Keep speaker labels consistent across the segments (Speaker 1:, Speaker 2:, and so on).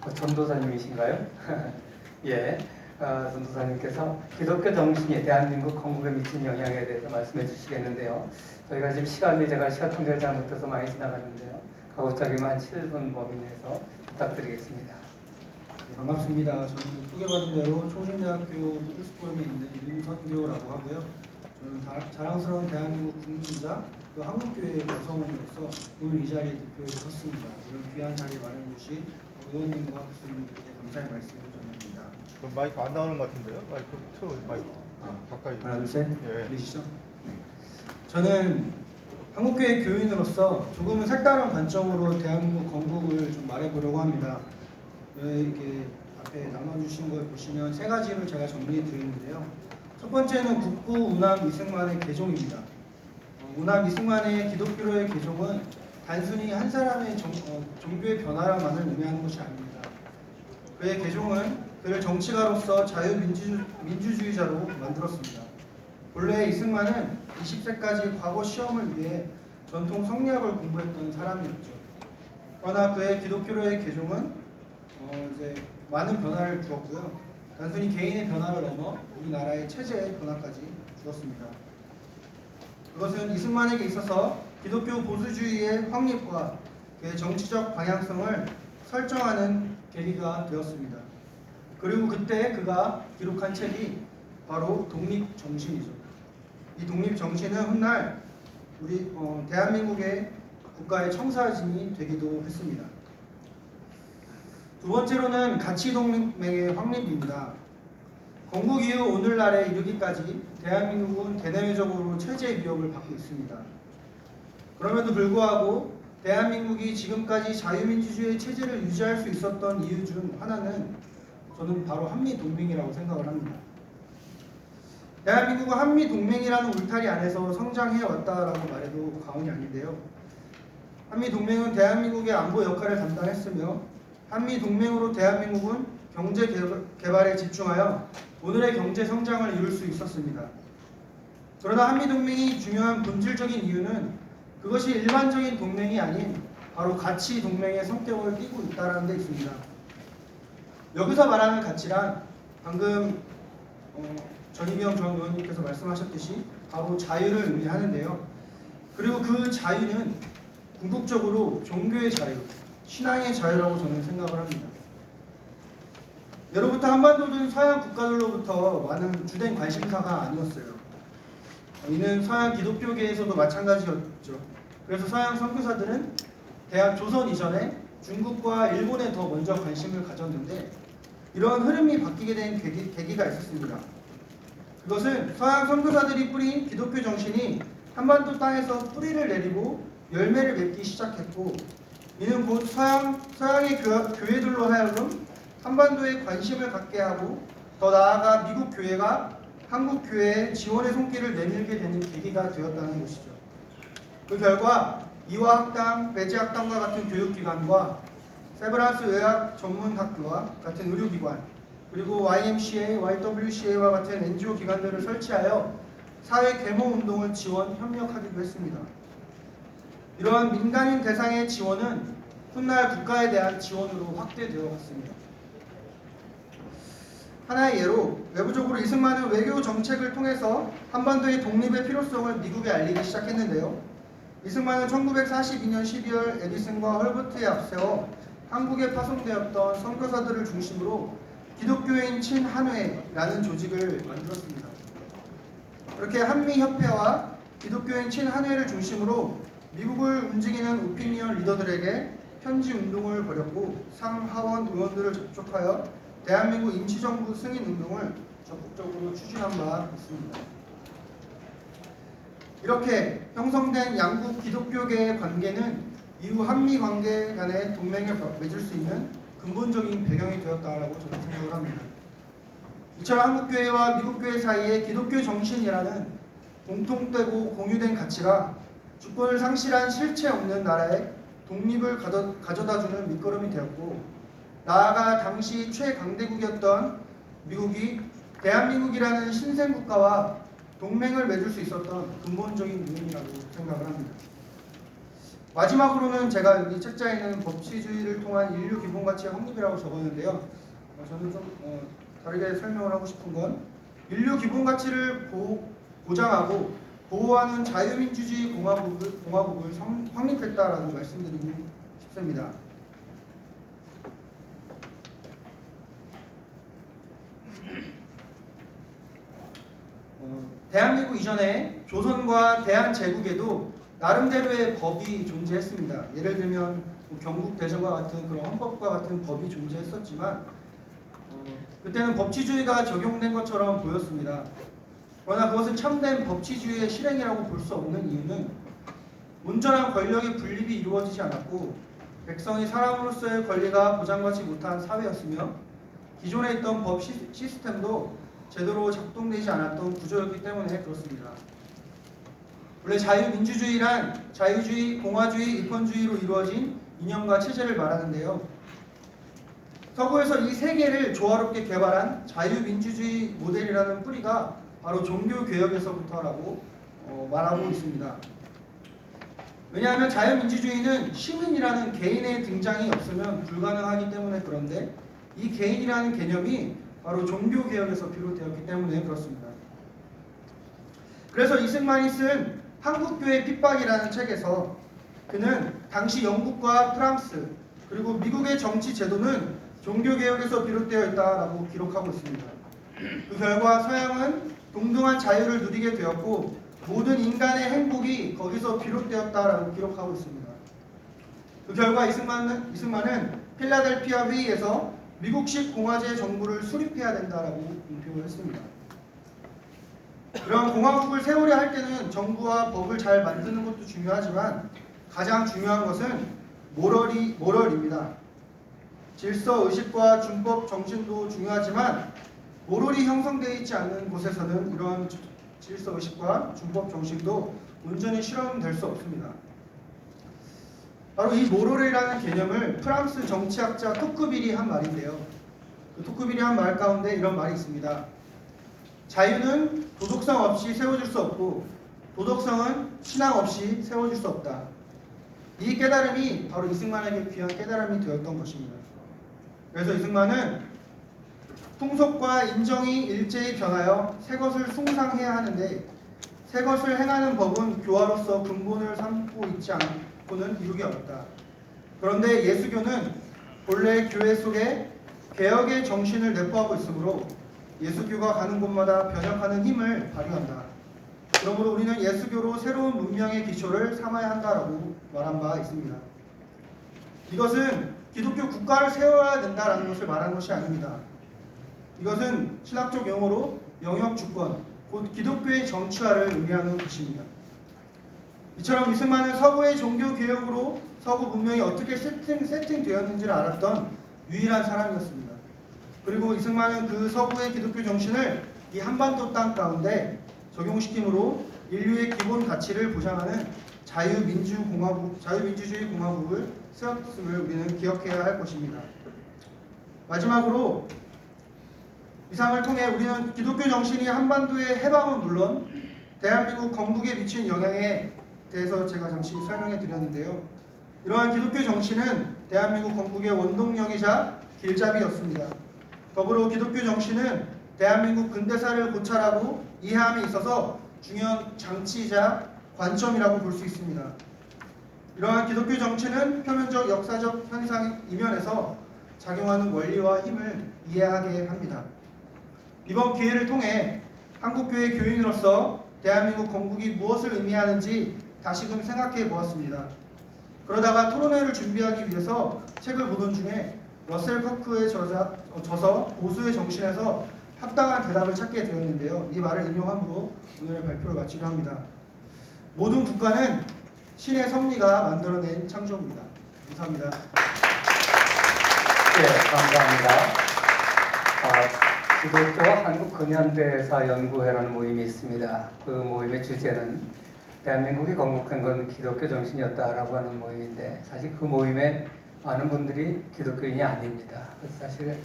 Speaker 1: 전도사님이신가요? 예, 전도사님께서 기독교 정신이 대한민국 건국에 미친 영향에 대해서 말씀해 주시겠는데요. 저희가 지금 제가 시간 통제를 잘못해서 많이 지나갔는데요. 가급적이면 한 7분 범위 내에서 부탁드리겠습니다.
Speaker 2: 네, 반갑습니다. 저는 소개받은 대로 초신대학교 필수포럼에 있는 윤선교라고 하고요. 저는 자랑스러운 대한민국 국민이자 또 한국교회의 구성원으로서 오늘 이 자리에 대표로 섰습니다. 이런 귀한 자리에 마련해주신 의원님과 교수님들께 감사의 말씀을 전합니다.
Speaker 3: 그럼 마이크 안 나오는 것 같은데요? 마이크 마이크 가까이.
Speaker 2: 하나 둘 셋.
Speaker 3: 예.
Speaker 2: 들리시죠? 네. 저는 한국교회 교인으로서 조금은 색다른 관점으로 대한민국 건국을 좀 말해보려고 합니다. 이렇게 앞에 나눠주신 걸 보시면 세 가지를 제가 정리해 드리는데요. 첫 번째는 국부 운암 이승만의 개종입니다. 운암 이승만의 기독교로의 개종은 단순히 한 사람의 종교의 변화만을 의미하는 것이 아닙니다. 그의 개종은 그를 정치가로서 자유민주주의자로 만들었습니다. 본래 이승만은 20세까지 과거 시험을 위해 전통 성리학을 공부했던 사람이었죠. 그러나 그의 기독교로의 개종은 이제 많은 변화를 주었고요. 단순히 개인의 변화를 넘어 우리나라의 체제의 변화까지 주었습니다. 그것은 이승만에게 있어서 기독교 보수주의의 확립과 그의 정치적 방향성을 설정하는 계기가 되었습니다. 그리고 그때 그가 기록한 책이 바로 독립정신이죠. 이 독립정신은 훗날 우리 대한민국의 국가의 청사진이 되기도 했습니다. 두 번째로는 가치동맹의 확립입니다. 건국 이후 오늘날에 이르기까지 대한민국은 대내외적으로 체제 위협을 받고 있습니다. 그럼에도 불구하고 대한민국이 지금까지 자유민주주의 체제를 유지할 수 있었던 이유 중 하나는 저는 바로 한미동맹이라고 생각을 합니다. 대한민국은 한미동맹이라는 울타리 안에서 성장해 왔다라고 말해도 과언이 아닌데요. 한미동맹은 대한민국의 안보 역할을 담당했으며 한미동맹으로 대한민국은 경제 개발에 집중하여 오늘의 경제 성장을 이룰 수 있었습니다. 그러나 한미동맹이 중요한 본질적인 이유는 그것이 일반적인 동맹이 아닌 바로 가치 동맹의 성격을 띠고 있다는 데 있습니다. 여기서 말하는 가치란 방금 전희경 전 의원님께서 말씀하셨듯이 바로 자유를 의미하는데요. 그리고 그 자유는 궁극적으로 종교의 자유, 신앙의 자유라고 저는 생각을 합니다. 예로부터 한반도는 서양 국가들로부터 많은 주된 관심사가 아니었어요. 이는 서양 기독교계에서도 마찬가지였죠. 그래서 서양 선교사들은 대학 조선 이전에 중국과 일본에 더 먼저 관심을 가졌는데 이러한 흐름이 바뀌게 된 계기가 있었습니다. 그것은 서양 선교사들이 뿌린 기독교 정신이 한반도 땅에서 뿌리를 내리고 열매를 맺기 시작했고 이는 곧 서양의 교회들로 하여금 한반도에 관심을 갖게 하고 더 나아가 미국 교회가 한국 교회에 지원의 손길을 내밀게 되는 계기가 되었다는 것이죠. 그 결과 이화학당, 배재학당과 같은 교육기관과 세브란스 의학 전문학교와 같은 의료기관 그리고 YMCA, YWCA와 같은 NGO 기관들을 설치하여 사회 계몽 운동을 지원, 협력하기도 했습니다. 이러한 민간인 대상의 지원은 훗날 국가에 대한 지원으로 확대되어 갔습니다. 하나의 예로 외부적으로 이승만은 외교 정책을 통해서 한반도의 독립의 필요성을 미국에 알리기 시작했는데요. 이승만은 1942년 12월 에디슨과 헐버트에 앞세워 한국에 파송되었던 선교사들을 중심으로 기독교인 친한회라는 조직을 만들었습니다. 그렇게 한미협회와 기독교인 친한회를 중심으로 미국을 움직이는 오피니언 리더들에게 편지 운동을 벌였고 상하원 의원들을 접촉하여 대한민국 임시정부 승인 운동을 적극적으로 추진한 바 있습니다. 이렇게 형성된 양국 기독교계의 관계는 이후 한미 관계 간의 동맹을 맺을 수 있는 근본적인 배경이 되었다고 저는 생각을 합니다. 이처럼 한국교회와 미국교회 사이에 기독교 정신이라는 공통되고 공유된 가치가 주권을 상실한 실체 없는 나라에 독립을 가져다주는 밑거름이 되었고 나아가 당시 최강대국이었던 미국이 대한민국이라는 신생국가와 동맹을 맺을 수 있었던 근본적인 요인이라고 생각을 합니다. 마지막으로는 제가 여기 책자에 있는 법치주의를 통한 인류 기본 가치의 확립이라고 적었는데요. 저는 좀 다르게 설명을 하고 싶은 건 인류 기본 가치를 보장하고 보호하는 자유민주주의 공화국을 확립했다라고 말씀드리고 싶습니다. 대한민국 이전에 조선과 대한제국에도 나름대로의 법이 존재했습니다. 예를 들면 경국대전과 같은 그런 헌법과 같은 법이 존재했었지만 그때는 법치주의가 적용된 것처럼 보였습니다. 그러나 그것은 참된 법치주의의 실행이라고 볼 수 없는 이유는 온전한 권력의 분립이 이루어지지 않았고 백성이 사람으로서의 권리가 보장받지 못한 사회였으며 기존에 있던 법 시스템도 제대로 작동되지 않았던 구조였기 때문에 그렇습니다. 원래 자유민주주의란 자유주의, 공화주의, 입헌주의로 이루어진 이념과 체제를 말하는데요. 서구에서 이 세 개를 조화롭게 개발한 자유민주주의 모델이라는 뿌리가 바로 종교개혁에서부터라고 말하고 있습니다. 왜냐하면 자유민주주의는 시민이라는 개인의 등장이 없으면 불가능하기 때문에 그런데 이 개인이라는 개념이 바로 종교개혁에서 비롯되었기 때문에 그렇습니다. 그래서 이승만이 쓴 한국교회 핍박이라는 책에서 그는 당시 영국과 프랑스 그리고 미국의 정치 제도는 종교개혁에서 비롯되어 있다라고 기록하고 있습니다. 그 결과 서양은 동등한 자유를 누리게 되었고 모든 인간의 행복이 거기서 비롯되었다라고 기록하고 있습니다. 그 결과 이승만은 필라델피아 회의에서 미국식 공화제 정부를 수립해야 된다라고 공표를 했습니다. 그런 공화국을 세우려 할 때는 정부와 법을 잘 만드는 것도 중요하지만 가장 중요한 것은 모럴입니다. 질서 의식과 준법 정신도 중요하지만 모럴이 형성되어 있지 않는 곳에서는 이런 질서 의식과 준법 정신도 온전히 실현될 수 없습니다. 바로 이 모럴이라는 개념을 프랑스 정치학자 토크빌이 한 말인데요. 그 토크빌이 한 말 가운데 이런 말이 있습니다. 자유는 도덕성 없이 세워질 수 없고 도덕성은 신앙 없이 세워질 수 없다. 이 깨달음이 바로 이승만에게 귀한 깨달음이 되었던 것입니다. 그래서 이승만은 풍속과 인정이 일제히 변하여 새 것을 숭상해야 하는데 새 것을 행하는 법은 교화로서 근본을 삼고 있지 않고는 이루기 어렵다. 그런데 예수교는 본래 교회 속에 개혁의 정신을 내포하고 있으므로 예수교가 가는 곳마다 변혁하는 힘을 발휘한다. 그러므로 우리는 예수교로 새로운 문명의 기초를 삼아야 한다라고 말한 바가 있습니다. 이것은 기독교 국가를 세워야 된다라는 것을 말하는 것이 아닙니다. 이것은 신학적 용어로 영역주권, 곧 기독교의 정치화를 의미하는 것입니다. 이처럼 이승만은 서구의 종교개혁으로 서구 문명이 어떻게 세팅되었는지를 알았던 유일한 사람이었습니다. 그리고 이승만은 그 서구의 기독교 정신을 이 한반도 땅 가운데 적용시킴으로 인류의 기본 가치를 보장하는 자유민주주의 공화국을 세웠음을 우리는 기억해야 할 것입니다. 마지막으로 이상을 통해 우리는 기독교 정신이 한반도의 해방은 물론 대한민국 건국에 미친 영향에 대해서 제가 잠시 설명해 드렸는데요. 이러한 기독교 정신은 대한민국 건국의 원동력이자 길잡이였습니다. 더불어 기독교 정신은 대한민국 근대사를 고찰하고 이해함에 있어서 중요한 장치이자 관점이라고 볼 수 있습니다. 이러한 기독교 정치는 표면적 역사적 현상 이면에서 작용하는 원리와 힘을 이해하게 합니다. 이번 기회를 통해 한국교회 교인으로서 대한민국 건국이 무엇을 의미하는지 다시금 생각해 보았습니다. 그러다가 토론회를 준비하기 위해서 책을 보던 중에 러셀 커크의 저서 보수의 정신에서 합당한 대답을 찾게 되었는데요. 이 말을 인용함으로 오늘의 발표를 마치려 합니다. 모든 국가는 신의 섭리가 만들어낸 창조입니다. 감사합니다.
Speaker 1: 네, 감사합니다. 기독교 한국근현대사 연구회라는 모임이 있습니다. 그 모임의 주제는 대한민국이 건국한 건 기독교 정신이었다라고 하는 모임인데 사실 그 모임에 많은 분들이 기독교인이 아닙니다. 사실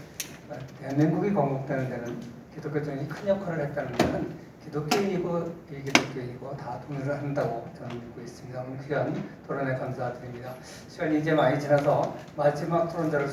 Speaker 1: 대한민국이 건국되는 데는 기독교 정신이 큰 역할을 했다는 것은 기독교인이고 비기독교인이고 다 동의를 한다고 저는 믿고 있습니다. 오늘 귀한 토론에 감사드립니다. 시간이 이제 많이 지나서 마지막 토론자를